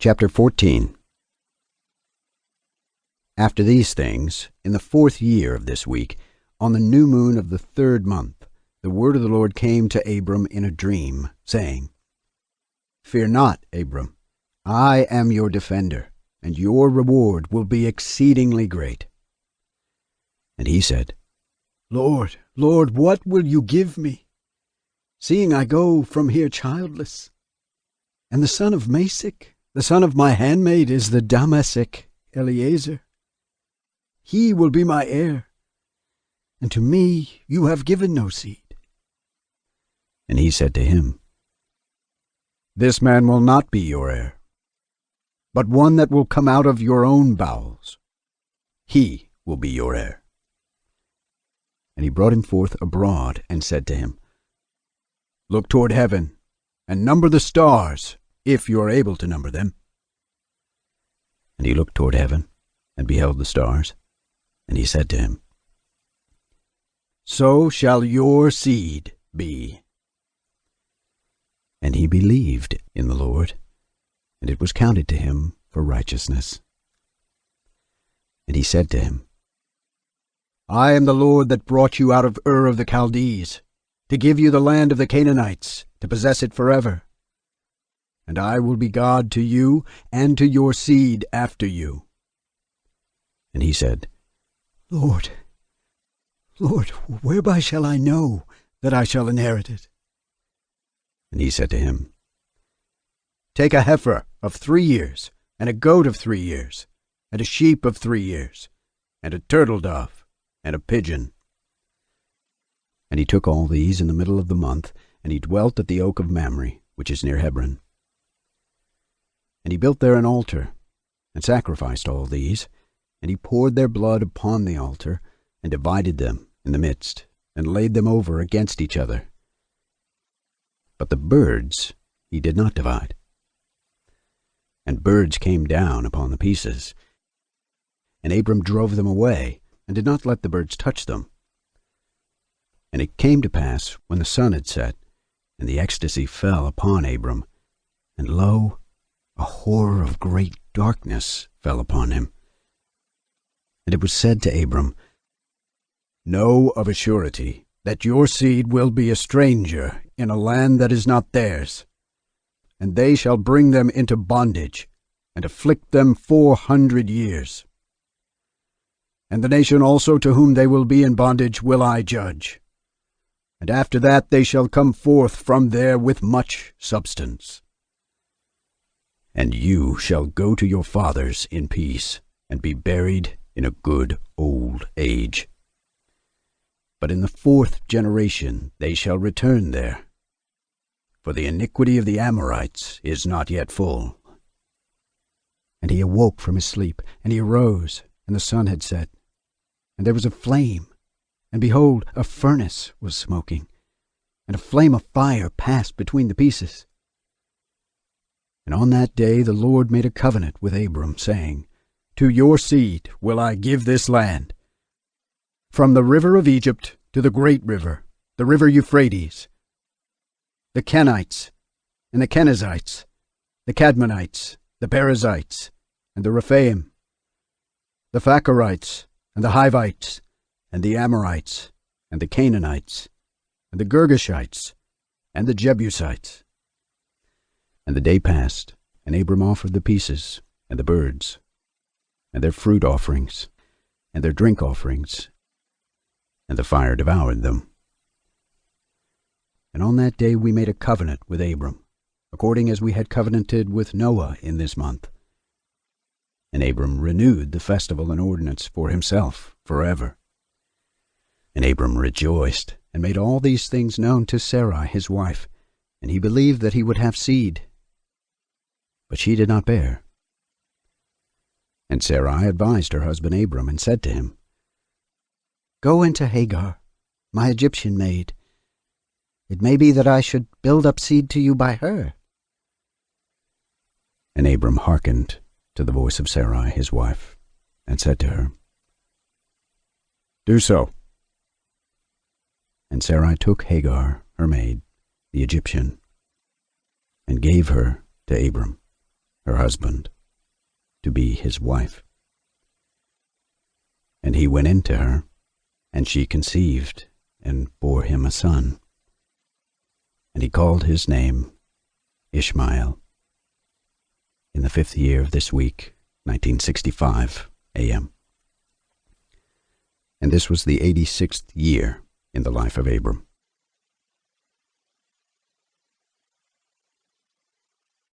Chapter 14. After these things, in the 4th year of this week, on the new moon of the 3rd month, the word of the Lord came to Abram in a dream, saying, Fear not, Abram, I am your defender, and your reward will be exceedingly great. And he said, Lord, Lord, what will you give me, seeing I go from here childless? And the son of Masik, the son of my handmaid, is the Damascene Eliezer. He will be my heir, and to me you have given no seed. And he said to him, This man will not be your heir, but one that will come out of your own bowels. He will be your heir. And he brought him forth abroad, and said to him, Look toward heaven, and number the stars, if you are able to number them. And he looked toward heaven, and beheld the stars, and he said to him, So shall your seed be. And he believed in the Lord, and it was counted to him for righteousness. And he said to him, I am the Lord that brought you out of Ur of the Chaldees, to give you the land of the Canaanites, to possess it forever. And I will be God to you, and to your seed after you. And he said, Lord, whereby shall I know that I shall inherit it? And he said to him, Take a heifer of 3 years, and a goat of 3 years, and a sheep of 3 years, and a turtle dove, and a pigeon. And he took all these in the middle of the month, and he dwelt at the oak of Mamre, which is near Hebron. And he built there an altar, and sacrificed all these, and he poured their blood upon the altar, and divided them in the midst, and laid them over against each other. But the birds he did not divide. And birds came down upon the pieces, and Abram drove them away, and did not let the birds touch them. And it came to pass, when the sun had set, and the ecstasy fell upon Abram, and lo, a horror of great darkness fell upon him. And it was said to Abram, Know of a surety that your seed will be a stranger in a land that is not theirs, and they shall bring them into bondage, and afflict them 400 years. And the nation also to whom they will be in bondage will I judge. And after that they shall come forth from there with much substance. And you shall go to your fathers in peace, and be buried in a good old age. But in the 4th generation they shall return there, for the iniquity of the Amorites is not yet full. And he awoke from his sleep, and he arose, and the sun had set. And there was a flame, and behold, a furnace was smoking, and a flame of fire passed between the pieces. And on that day the Lord made a covenant with Abram, saying, To your seed will I give this land, from the river of Egypt to the great river, the river Euphrates, the Kenites, and the Kenizzites, the Cadmonites, the Perizzites, and the Rephaim, the Phacharites, and the Hivites, and the Amorites, and the Canaanites, and the Girgashites, and the Jebusites. And the day passed, and Abram offered the pieces, and the birds, and their fruit offerings, and their drink offerings, and the fire devoured them. And on that day we made a covenant with Abram, according as we had covenanted with Noah in this month. And Abram renewed the festival and ordinance for himself forever. And Abram rejoiced, and made all these things known to Sarai his wife, and he believed that he would have seed. But she did not bear. And Sarai advised her husband Abram, and said to him, Go into Hagar, my Egyptian maid. It may be that I should build up seed to you by her. And Abram hearkened to the voice of Sarai his wife, and said to her, Do so. And Sarai took Hagar, her maid, the Egyptian, and gave her to Abram. her husband, to be his wife. And he went in to her, and she conceived, and bore him a son. And he called his name Ishmael. In the 5th year of this week, 1965 a.m. And this was the 86th year in the life of Abram.